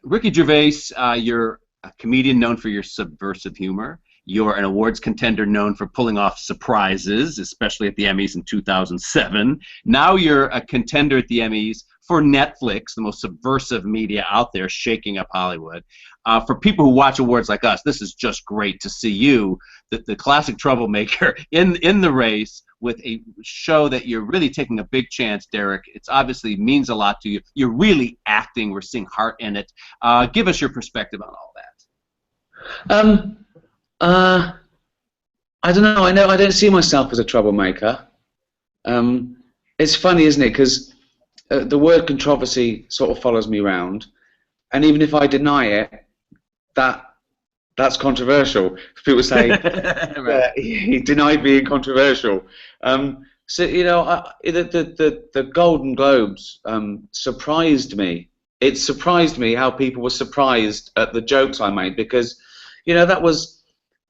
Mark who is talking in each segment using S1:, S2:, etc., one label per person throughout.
S1: Ricky Gervais, you're a comedian known for your subversive humor. You're an awards contender known for pulling off surprises, especially at the Emmys in 2007. Now you're a contender at the Emmys for Netflix, the most subversive media out there, shaking up Hollywood. For people who watch awards like us, this is just great to see you, the classic troublemaker, in the race with a show that you're really taking a big chance, Derek. It's obviously means a lot to you. You're really acting. We're seeing heart in it. Give us your perspective on all that.
S2: I don't know. I know I don't see myself as a troublemaker. It's funny, isn't it? Because the word controversy sort of follows me around, and even if I deny it, that's controversial. People say
S1: Right.
S2: he denied being controversial. So you know, the Golden Globes surprised me. It surprised me how people were surprised at the jokes I made, because you know that was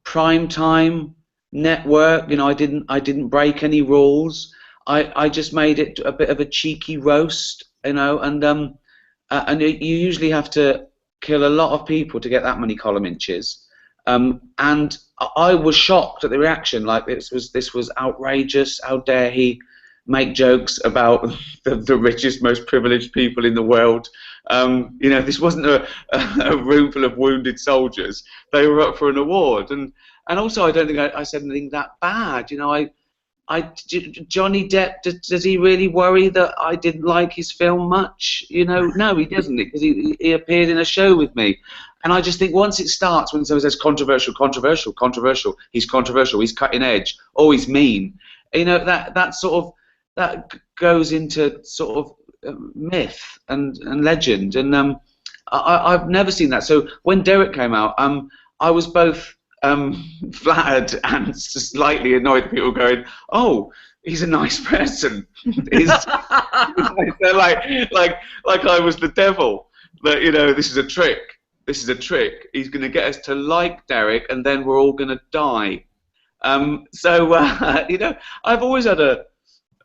S2: prime time network. You know, I didn't break any rules. I just made it a bit of a cheeky roast. You know, and you usually have to kill a lot of people to get that many column inches. And I was shocked at the reaction. Like this was outrageous. How dare he make jokes about the richest, most privileged people in the world? You know, this wasn't a room full of wounded soldiers. They were up for an award, and also I don't think I said anything that bad. You know, Johnny Depp, does he really worry that I didn't like his film much? You know, no, he doesn't, because he appeared in a show with me. And I just think once it starts, when someone says controversial, controversial, controversial, he's cutting edge, oh, he's mean, you know, that sort of, that goes into sort of myth and legend. And I've never seen that. So when Derek came out, I was both flattered and slightly annoyed at people going, oh, he's a nice person. They're like I was the devil. That, you know, this is a trick. This is a trick. He's going to get us to like Derek, and then we're all going to die. You know, I've always had a,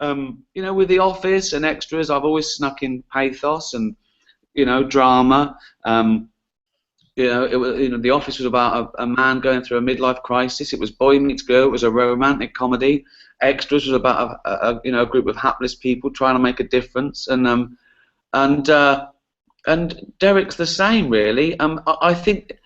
S2: you know, with The Office and extras, I've always snuck in pathos and, you know, drama. You know, The Office was about a man going through a midlife crisis. It was boy meets girl. It was a romantic comedy. Extras was about a you know, a group of hapless people trying to make a difference. And Derek's the same, really. I think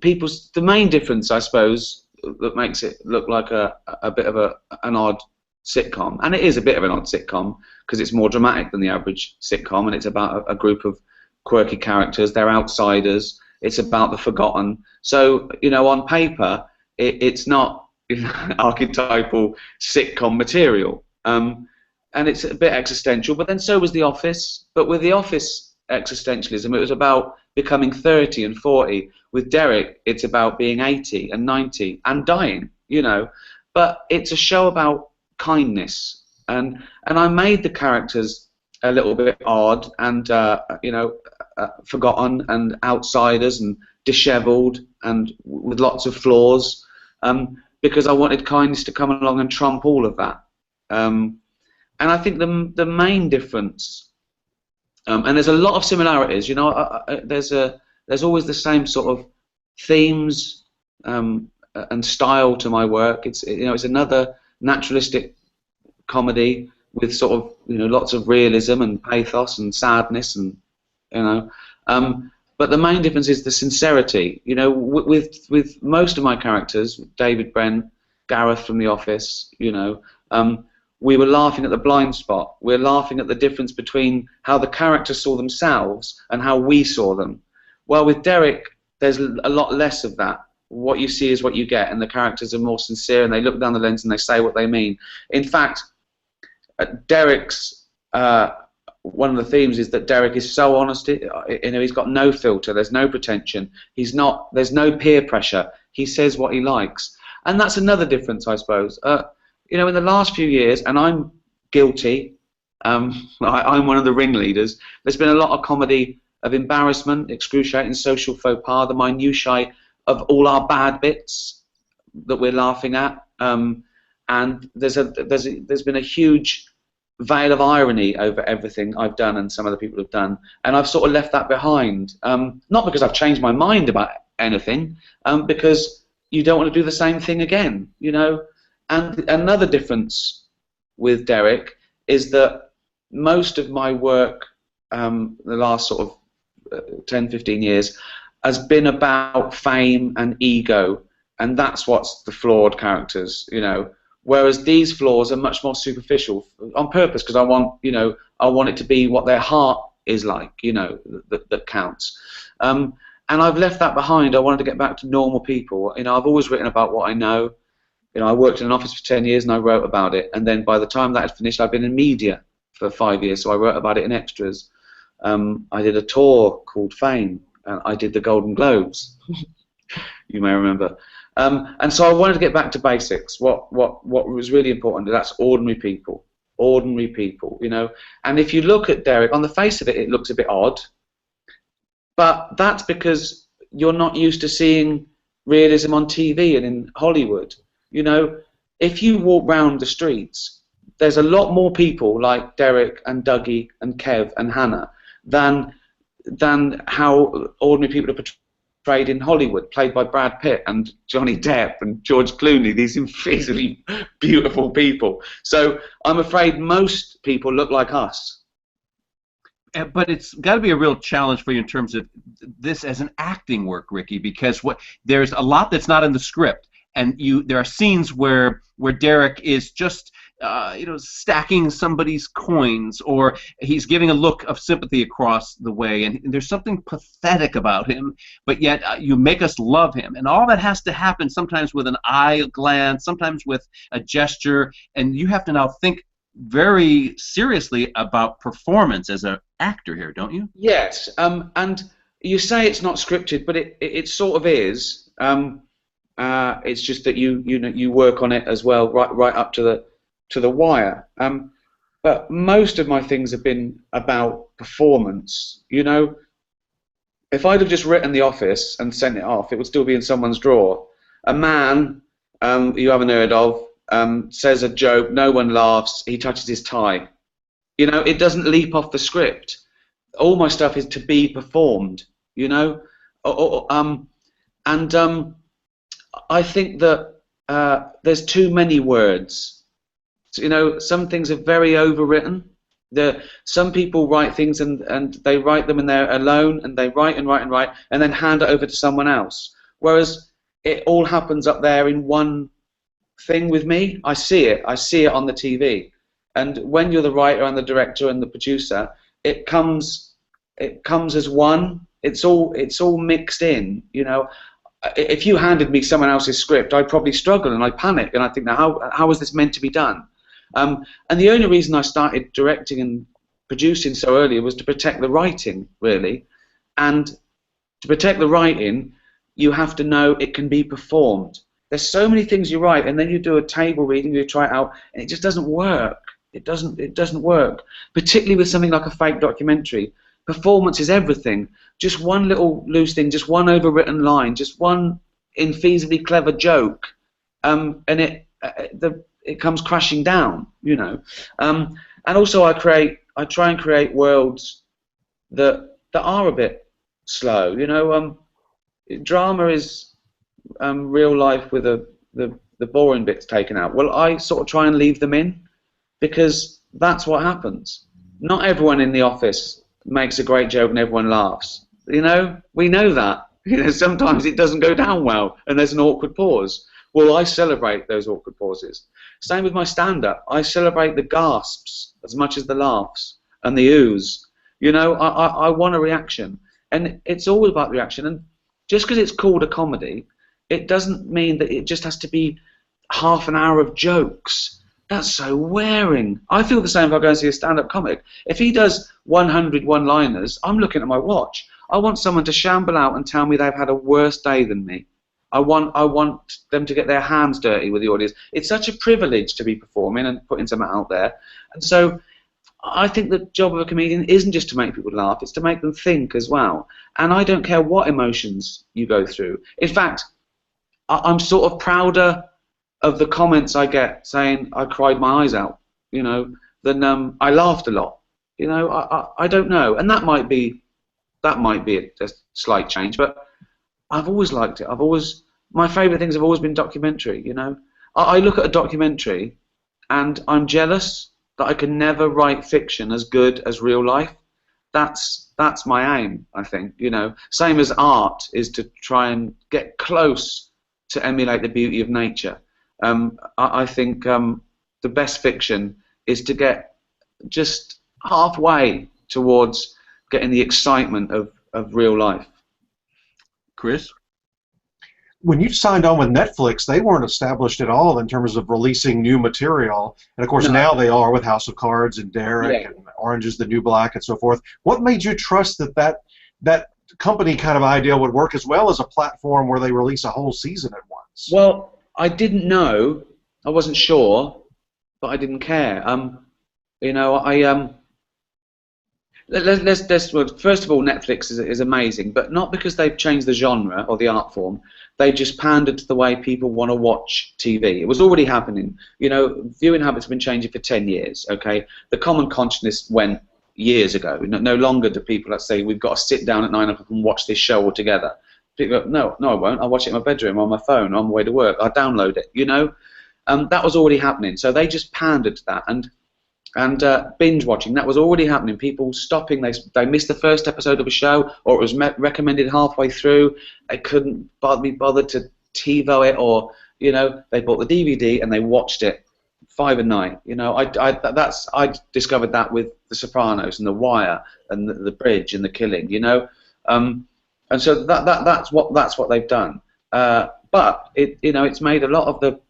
S2: the main difference, I suppose, that makes it look like a bit of an odd sitcom, and it is a bit of an odd sitcom because it's more dramatic than the average sitcom, and it's about a group of quirky characters. They're outsiders. It's about the forgotten. So, you know, on paper, it's not archetypal sitcom material, and it's a bit existential. But then so was The Office. But with The Office existentialism, it was about becoming 30 and 40. With Derek, it's about being 80 and 90 and dying. You know, but it's a show about kindness, and I made the characters a little bit odd and you know, forgotten and outsiders and dishevelled and with lots of flaws, because I wanted kindness to come along and trump all of that. And I think the main difference, and there's a lot of similarities. You know, there's always the same sort of themes and style to my work. It's, you know, it's another naturalistic comedy with sort of, you know, lots of realism and pathos and sadness, and you know, but the main difference is the sincerity. You know, with most of my characters, David Brent, Gareth from The Office, you know, we were laughing at the blind spot. We're laughing at the difference between how the characters saw themselves and how we saw them. Well, with Derek, there's a lot less of that. What you see is what you get, and the characters are more sincere, and they look down the lens and they say what they mean. In fact, Derek's one of the themes is that Derek is so honest. You know, he's got no filter. There's no pretension. There's no peer pressure. He says what he likes, and that's another difference, I suppose. You know, in the last few years, and I'm guilty. I'm one of the ringleaders. There's been a lot of comedy of embarrassment, excruciating social faux pas, the minutiae of all our bad bits that we're laughing at, and there's been a huge veil of irony over everything I've done and some other people have done, and I've sort of left that behind. Not because I've changed my mind about anything, because you don't want to do the same thing again, you know. And another difference with Derek is that most of my work, the last sort of 10, 15 years, has been about fame and ego, and that's what's the flawed characters, you know. Whereas these flaws are much more superficial on purpose, because I want, you know, I want it to be what their heart is like, you know, that counts. And I've left that behind. I wanted to get back to normal people. You know, I've always written about what I know. You know, I worked in an office for 10 years and I wrote about it. And then by the time that had finished, I've been in media for 5 years, so I wrote about it in extras. I did a tour called Fame, and I did the Golden Globes. You may remember. And so I wanted to get back to basics. What was really important, that's ordinary people. Ordinary people, you know. And if you look at Derek, on the face of it, it looks a bit odd. But that's because you're not used to seeing realism on TV and in Hollywood. You know, if you walk round the streets, there's a lot more people like Derek and Dougie and Kev and Hannah than how ordinary people are portrayed in Hollywood, played by Brad Pitt and Johnny Depp and George Clooney, these infeasibly beautiful people. So I'm afraid most people look like us.
S1: But it's got to be a real challenge for you in terms of this as an acting work, Ricky, because there's a lot that's not in the script, and there are scenes where Derek is just you know, stacking somebody's coins, or he's giving a look of sympathy across the way, and there's something pathetic about him, but yet you make us love him, and all that has to happen sometimes with an eye glance, sometimes with a gesture, and you have to now think very seriously about performance as an actor here, don't you?
S2: Yes, and you say it's not scripted, but it sort of is. It's just that you work on it as well, right up to the wire. But most of my things have been about performance. You know, if I'd have just written The Office and sent it off, it would still be in someone's drawer. A man you haven't heard of says a joke, no one laughs, he touches his tie. You know, it doesn't leap off the script. All my stuff is to be performed, you know. I think that there's too many words. So, you know, some things are very overwritten. Some people write things and they write them and they're alone, and they write and write and write and then hand it over to someone else. Whereas it all happens up there in one thing with me. I see it on the TV. And when you're the writer and the director and the producer, it comes as one. It's all mixed in, you know. If you handed me someone else's script, I'd probably struggle and I'd panic and I'd think, now how is this meant to be done? And the only reason I started directing and producing so early was to protect the writing, really. And to protect the writing, you have to know it can be performed. There's so many things you write, and then you do a table reading, you try it out, and it just doesn't work. It doesn't work, particularly with something like a fake documentary. Performance is everything. Just one little loose thing, just one overwritten line, just one infeasibly clever joke, and it comes crashing down, you know. And also I try and create worlds that are a bit slow, you know. Drama is real life with the boring bits taken out. Well, I sort of try and leave them in, because that's what happens. Not everyone in the office makes a great joke and everyone laughs. You know, we know that. You know, sometimes it doesn't go down well and there's an awkward pause. Well, I celebrate those awkward pauses. Same with my stand-up. I celebrate the gasps as much as the laughs and the oohs. You know, I want a reaction, and it's all about reaction. And just because it's called a comedy, it doesn't mean that it just has to be half an hour of jokes. That's so wearing. I feel the same if I go and see a stand-up comic. If he does 100 one-liners, I'm looking at my watch. I want someone to shamble out and tell me they've had a worse day than me. I want them to get their hands dirty with the audience. It's such a privilege to be performing and putting something out there. And so I think the job of a comedian isn't just to make people laugh, it's to make them think as well. And I don't care what emotions you go through. In fact, I'm sort of prouder of the comments I get saying I cried my eyes out, you know, then I laughed a lot. You know, I don't know, and that might be a slight change, but I've always liked it. My favourite things have always been documentary. You know, I look at a documentary, and I'm jealous that I can never write fiction as good as real life. That's my aim, I think. You know, same as art is to try and get close to emulate the beauty of nature. I think the best fiction is to get just halfway towards getting the excitement of real life.
S1: Chris?
S3: When you signed on with Netflix, they weren't established at all in terms of releasing new material. And of course, now they are with House of Cards and Derek and Orange is the New Black and so forth. What made you trust that company kind of idea would work as well as a platform where they release a whole season at once?
S2: Well, I didn't know. I wasn't sure, but I didn't care. You know, let's first of all, Netflix is amazing, but not because they've changed the genre or the art form. They just pandered to the way people want to watch TV. It was already happening. You know, viewing habits have been changing for 10 years. Okay, the common consciousness went years ago. No longer do people, let's say, we've got to sit down at 9 o'clock and watch this show all together. People go, no, I won't. I'll watch it in my bedroom, on my phone, on my way to work. I'll download it. You know, that was already happening. So they just pandered to that, and binge watching, that was already happening. People stopping, they missed the first episode of a show, or it was recommended halfway through. They couldn't be bothered to TiVo it, or you know, they bought the DVD and they watched it 5 at night. You know, I discovered that with The Sopranos and The Wire and the Bridge and The Killing. You know, and so that's what they've done. But it's made a lot of the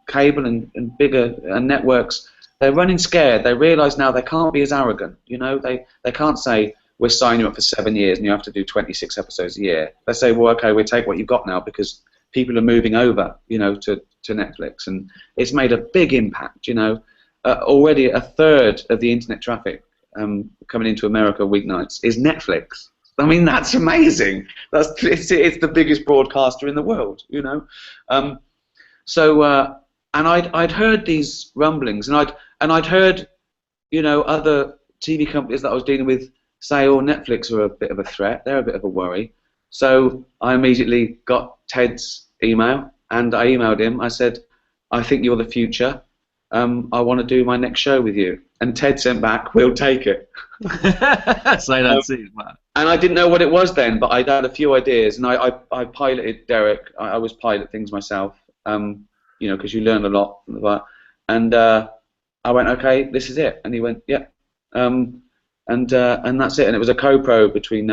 S2: cable and bigger networks. They're running scared. They realise now they can't be as arrogant. You know, they can't say, we're signing you up for 7 years and you have to do 26 episodes a year. They say, well, okay, we'll take what you've got now because people are moving over, to Netflix, and it's made a big impact. Already a third of the internet traffic coming into America weeknights is Netflix. I mean, that's amazing. It's the biggest broadcaster in the world. And I'd heard these rumblings, and I'd heard, other TV companies that I was dealing with say, oh, Netflix are a bit of a threat, they're a bit of a worry. So I immediately got Ted's email, and I emailed him. I said, I think you're the future. I want to do my next show with you. And Ted sent back, we'll take it.
S1: Sight unseen, man.
S2: And I didn't know what it was then, but I'd had a few ideas, and I piloted Derek. I always pilot things myself, because you learn a lot from that. And I went, okay, this is it. And he went, yeah. And that's it. And it was a co-pro between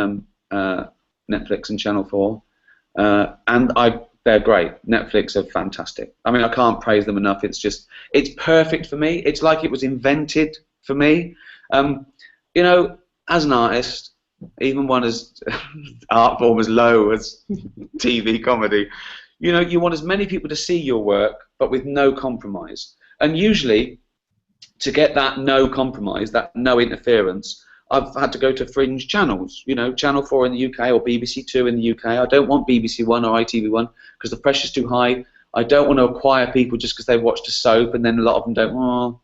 S2: Netflix and Channel 4. They're great. Netflix are fantastic. I mean, I can't praise them enough. It's perfect for me. It's like it was invented for me. As an artist, even one as art form as low as TV comedy, you want as many people to see your work, but with no compromise. And usually, to get that no compromise, that no interference, I've had to go to fringe channels, Channel 4 in the UK or BBC 2 in the UK. I don't want BBC 1 or ITV1 because the pressure's too high. I don't want to acquire people just because they've watched a soap, and then a lot of them don't, or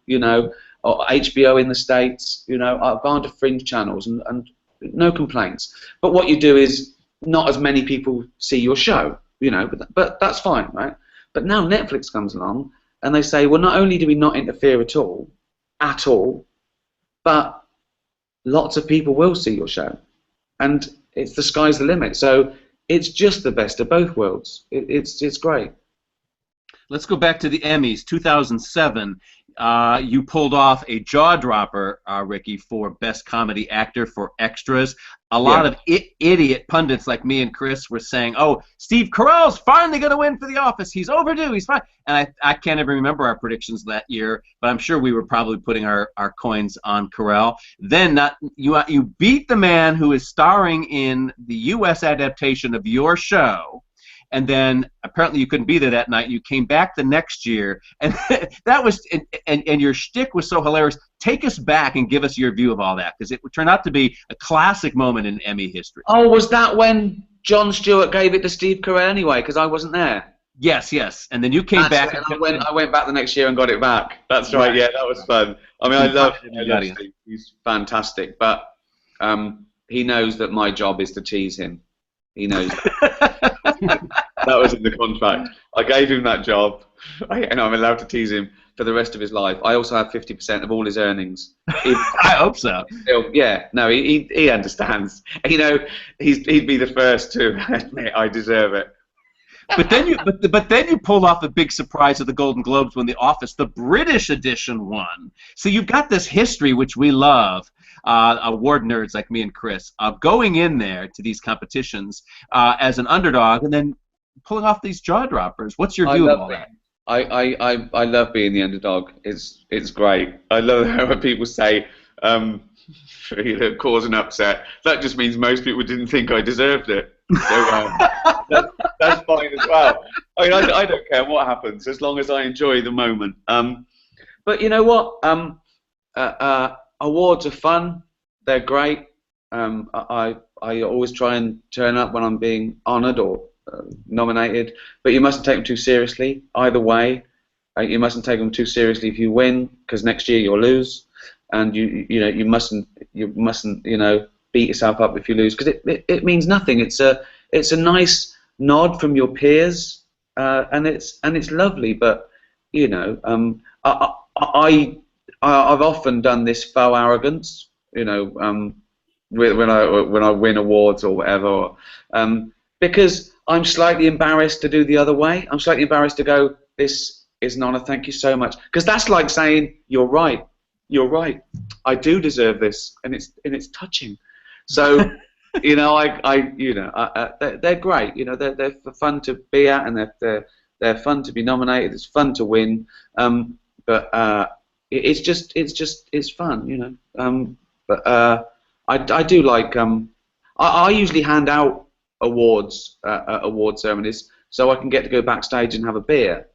S2: HBO in the States. I've gone to fringe channels and no complaints. But what you do is not as many people see your show, but that's fine, right? But now Netflix comes along and they say, well, not only do we not interfere at all, but lots of people will see your show, and it's the sky's the limit. So it's just the best of both worlds. It's great.
S1: Let's go back to the Emmys, 2007. You pulled off a jaw-dropper, Ricky, for Best Comedy Actor for Extras. A lot of idiot pundits like me and Chris were saying, oh, Steve Carell's finally going to win for The Office. He's overdue. He's fine. And I can't even remember our predictions that year, but I'm sure we were probably putting our coins on Carell. Then you beat the man who is starring in the U.S. adaptation of your show. And then apparently you couldn't be there that night. You came back the next year, and that was and your shtick was so hilarious. Take us back and give us your view of all that, because it turned out to be a classic moment in Emmy history.
S2: Oh, was that when Jon Stewart gave it to Steve Carell anyway? Because I wasn't there.
S1: Yes, yes. And then you came
S2: That's
S1: back.
S2: it, and I went back the next year and got it back. That's right. Yeah, that was fun. I mean, I love Steve. He's fantastic, but he knows that my job is to tease him. He knows that. That was in the contract. I gave him that job, and I'm allowed to tease him for the rest of his life. I also have 50% of all his earnings.
S1: I hope so.
S2: Still, yeah, no, he understands. You know, he'd be the first to admit I deserve it.
S1: But then you pulled off a big surprise at the Golden Globes when The Office, the British edition, won. So you've got this history which we love, award nerds like me and Chris, of going in there to these competitions as an underdog and then pulling off these jaw droppers. What's your view of all that?
S2: I love being the underdog. It's great. I love how when people say cause an upset. That just means most people didn't think I deserved it. So that's fine as well. I mean, I don't care what happens as long as I enjoy the moment. But you know what? Awards are fun. They're great. I always try and turn up when I'm being honoured or nominated, but you mustn't take them too seriously. Either way, you mustn't take them too seriously if you win, because next year you'll lose, and you mustn't beat yourself up if you lose, because it means nothing. It's a nice nod from your peers, and it's lovely. But I've often done this faux arrogance, when I win awards or whatever, because I'm slightly embarrassed to do the other way. I'm slightly embarrassed to go, this is an honour, thank you so much, because that's like saying, you're right, I do deserve this, and it's touching. So, they're great. They're fun to be at, and they're fun to be nominated. It's fun to win, but it's fun, But I do like. I usually hand out awards at award ceremonies, so I can get to go backstage and have a beer,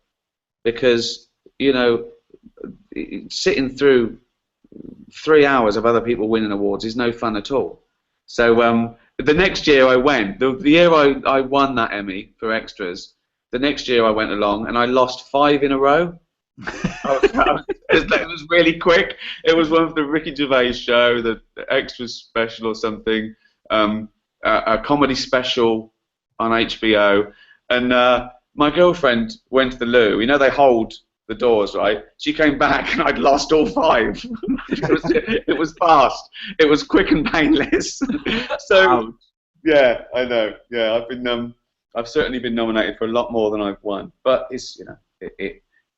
S2: because sitting through 3 hours of other people winning awards is no fun at all. So the next year I went, the year I won that Emmy for extras, the next year I went along and I lost 5 in a row. It was really quick. It was one of the Ricky Gervais show, the extras special or something, a comedy special on HBO, and my girlfriend went to the loo. They hold the doors, right? She came back and I'd lost all 5. It was fast. It was quick and painless. So, yeah, I know. Yeah, I've certainly been nominated for a lot more than I've won. But it's,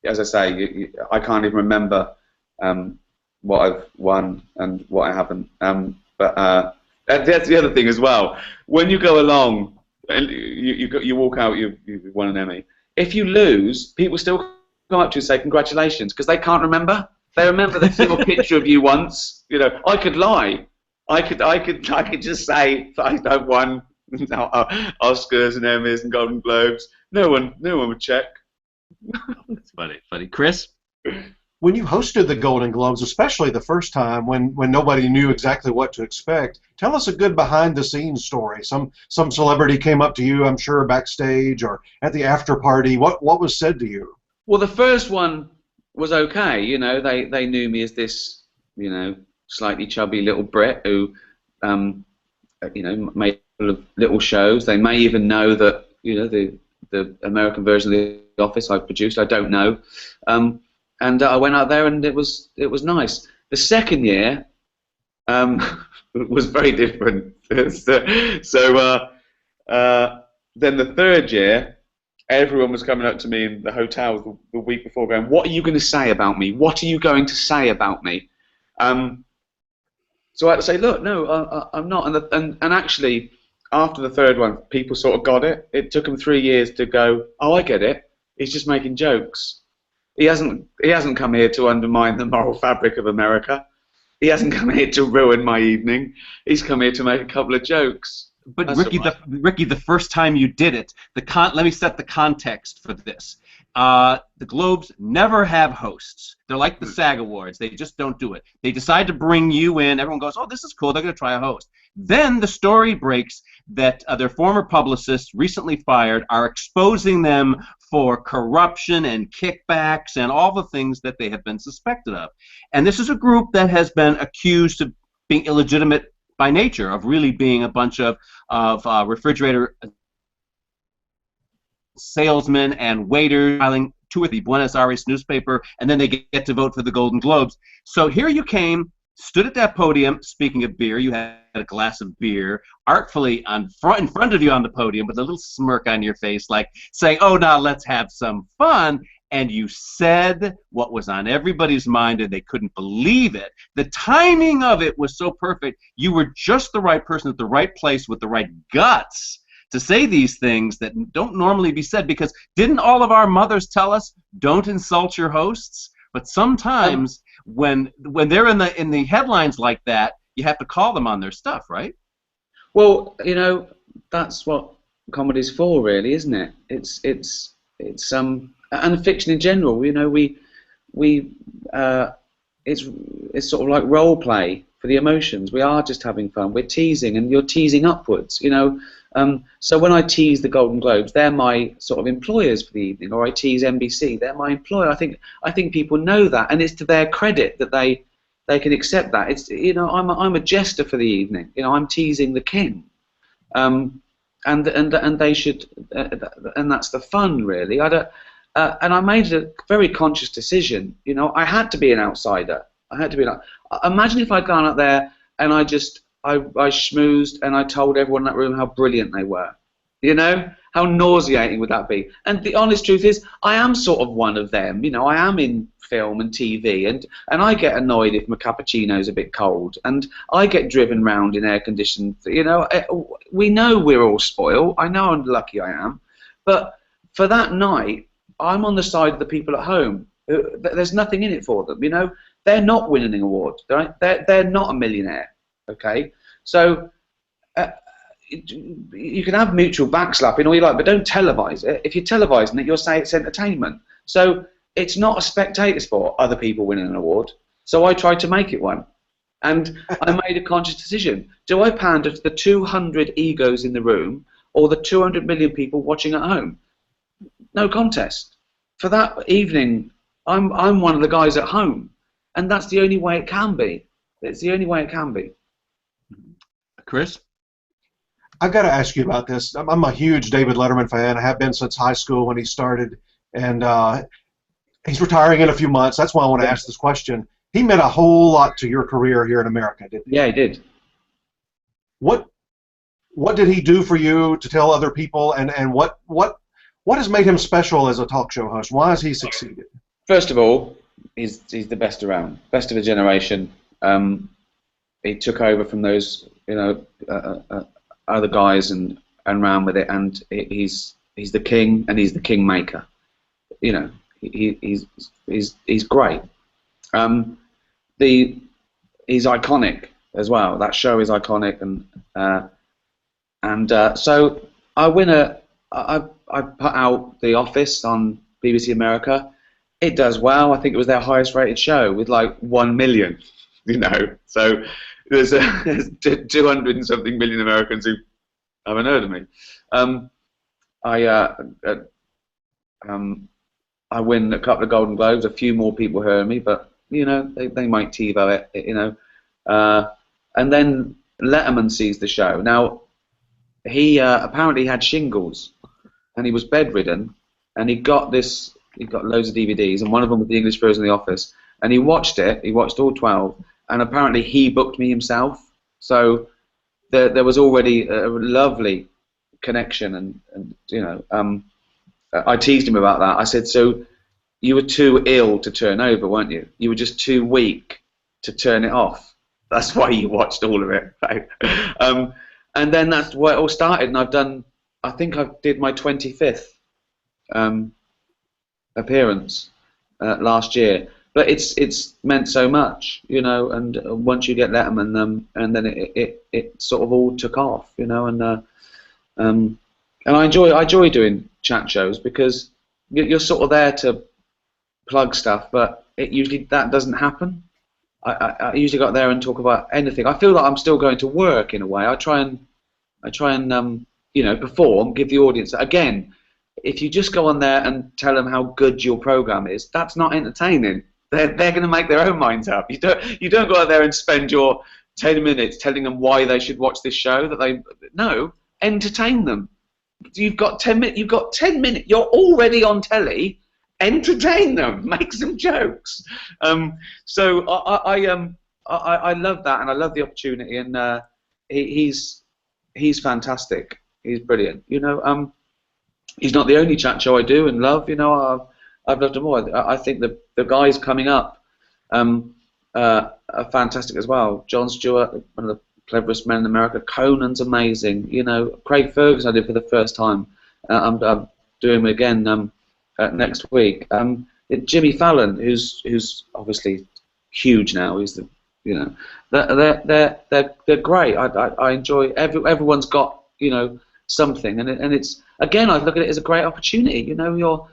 S2: as I say, I can't even remember what I've won and what I haven't. But that's the other thing as well. When you go along and you walk out, you've won an Emmy. If you lose, people still come up to you and say congratulations, because they can't remember. They remember they saw a picture of you once. I could lie. I could just say I've won Oscars and Emmys and Golden Globes. No one would check.
S1: That's funny. Chris?
S3: When you hosted the Golden Globes, especially the first time when nobody knew exactly what to expect, tell us a good behind-the-scenes story. Some celebrity came up to you, I'm sure, backstage or at the after party. What was said to you?
S2: Well, the first one was okay. They knew me as this, slightly chubby little Brit who, made little shows. They may even know that, the American version of The Office I produced. I don't know. And I went out there, and it was nice. The second year was very different. So then the third year, everyone was coming up to me in the hotel the week before going, what are you going to say about me? What are you going to say about me? So I had to say, look, no, I'm not. And actually, after the third one, people sort of got it. It took them 3 years to go, oh, I get it. He's just making jokes. He hasn't come here to undermine the moral fabric of America. He hasn't come here to ruin my evening. He's come here to make a couple of jokes.
S1: But Ricky, the first time you did it, let me set the context for this. The Globes never have hosts. They're like the SAG Awards. They just don't do it. They decide to bring you in. Everyone goes, oh, this is cool. They're going to try a host. Then the story breaks that their former publicists, recently fired, are exposing them for corruption and kickbacks and all the things that they have been suspected of. And this is a group that has been accused of being illegitimate by nature, of really being a bunch of refrigerator salesmen and waiters filing to the Buenos Aires newspaper, and then they get to vote for the Golden Globes. So here you came, stood at that podium. Speaking of beer, you had a glass of beer artfully in front of you on the podium with a little smirk on your face, like saying, "Oh, now let's have some fun." And you said what was on everybody's mind, and they couldn't believe it. The timing of it was so perfect. You were just the right person at the right place with the right guts to say these things that don't normally be said, because didn't all of our mothers tell us, don't insult your hosts? But sometimes when they're in the headlines like that, you have to call them on their stuff, right?
S2: Well, you know, that's what comedy's for, really, isn't it? It's and fiction in general. You know, it's sort of like role play for the emotions. We are just having fun. We're teasing, and you're teasing upwards. You know. So when I tease the Golden Globes, they're my sort of employers for the evening, or I tease NBC, they're my employer. I think people know that, and it's to their credit that they can accept that. It's, you know, I'm a jester for the evening. You know, I'm teasing the king, and they should, and that's the fun, really. And I made a very conscious decision. You know, I had to be an outsider. I had to be imagine if I'd gone up there and I schmoozed and I told everyone in that room how brilliant they were. You know, how nauseating would that be? And the honest truth is, I am sort of one of them. You know, I am in film and TV, and I get annoyed if my cappuccino's a bit cold, and I get driven round in air-conditioned. You know, we know we're all spoiled. I know how lucky I am, but for that night, I'm on the side of the people at home. There's nothing in it for them. You know, they're not winning an award. Right? They're not a millionaire. Okay, so you can have mutual backslapping all you like, but don't televise it. If you're televising it, you'll say it's entertainment. So it's not a spectator sport, other people winning an award. So I tried to make it one. And I made a conscious decision. Do I pander to the 200 egos in the room or the 200 million people watching at home? No contest. For that evening, I'm one of the guys at home. And that's the only way it can be. It's the only way it can be.
S1: Chris?
S3: I've got to ask you about this. I'm a huge David Letterman fan. I have been since high school when he started, and he's retiring in a few months. That's why I want to ask this question. He meant a whole lot to your career here in America, didn't he?
S2: Yeah, he did.
S3: What did he do for you to tell other people, and what has made him special as a talk show host? Why has he succeeded?
S2: First of all, he's the best around, best of a generation. He took over from those, you know, other guys and ran with it, and he's the king, and he's the kingmaker. You know, he's great. He's iconic as well. That show is iconic, and so I put out The Office on BBC America. It does well. I think it was their highest rated show with like 1 million. You know, so there's 200 and something million Americans who haven't heard of me. I win a couple of Golden Globes. A few more people heard me, but you know, they might TiVo it. You know, and then Letterman sees the show. Now, he apparently had shingles, and he was bedridden, and he got loads of DVDs, and one of them was the English version of The Office, and he watched it. He watched all 12. And apparently he booked me himself, so there was already a lovely connection, and you know, I teased him about that. I said, so you were too ill to turn over, weren't you? You were just too weak to turn it off. That's why you watched all of it. Right? And then that's where it all started, and I think I did my 25th appearance last year. But it's meant so much, you know. And once you get Letterman, and then it sort of all took off, you know. And I enjoy doing chat shows because you're sort of there to plug stuff, but usually that doesn't happen. I usually go out there and talk about anything. I feel like I'm still going to work in a way. I try and you know, perform, give the audience again. if you just go on there and tell them how good your program is, that's not entertaining. They're going to make their own minds up. You don't go out there and spend your 10 minutes telling them why they should watch this show. No, entertain them. You've got 10 minutes. You've got 10 minutes. You're already on telly. Entertain them. Make some jokes. So I love that, and I love the opportunity. And he's fantastic. He's brilliant. You know, he's not the only chat show I do and love. You know, I've loved them all. I think the guys coming up are fantastic as well. Jon Stewart, one of the cleverest men in America. Conan's amazing. You know, Craig Ferguson I did for the first time. I'm doing him again next week. Jimmy Fallon, who's obviously huge now. He's the, you know, they're great. I enjoy everyone's got, you know, something, and it's, again, I look at it as a great opportunity. You know,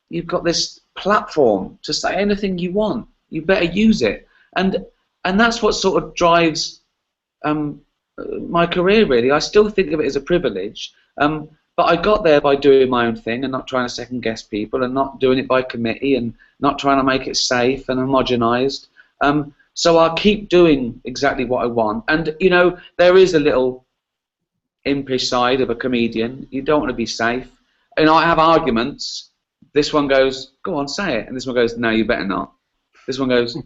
S2: you've got this platform to say anything you want. You better use it, and that's what sort of drives my career, really. I still think of it as a privilege, but I got there by doing my own thing and not trying to second guess people, and not doing it by committee, and not trying to make it safe and homogenized. So I'll keep doing exactly what I want. And you know, there is a little impish side of a comedian. You don't want to be safe. And I have arguments. This one goes, go on, say it. And this one goes, no, you better not. This one goes,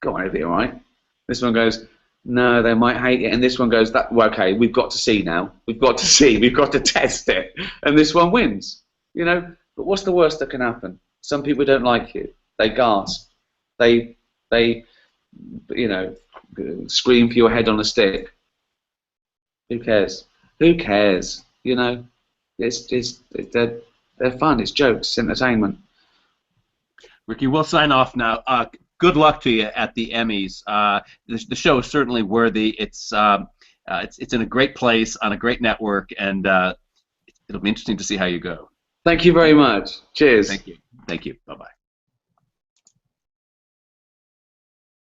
S2: go on, it'll be all right. This one goes, no, they might hate it. And this one goes, well, okay, we've got to see now. We've got to see. We've got to test it. And this one wins. You know, but what's the worst that can happen? Some people don't like you. They gasp. They you know, scream for your head on a stick. Who cares? Who cares? You know, they're fun. It's jokes. It's entertainment.
S1: Ricky, we'll sign off now. Good luck to you at the Emmys. The show is certainly worthy. It's in a great place on a great network, and it'll be interesting to see how you go.
S2: Thank you very much. Cheers.
S1: Thank you. Thank you. Bye bye.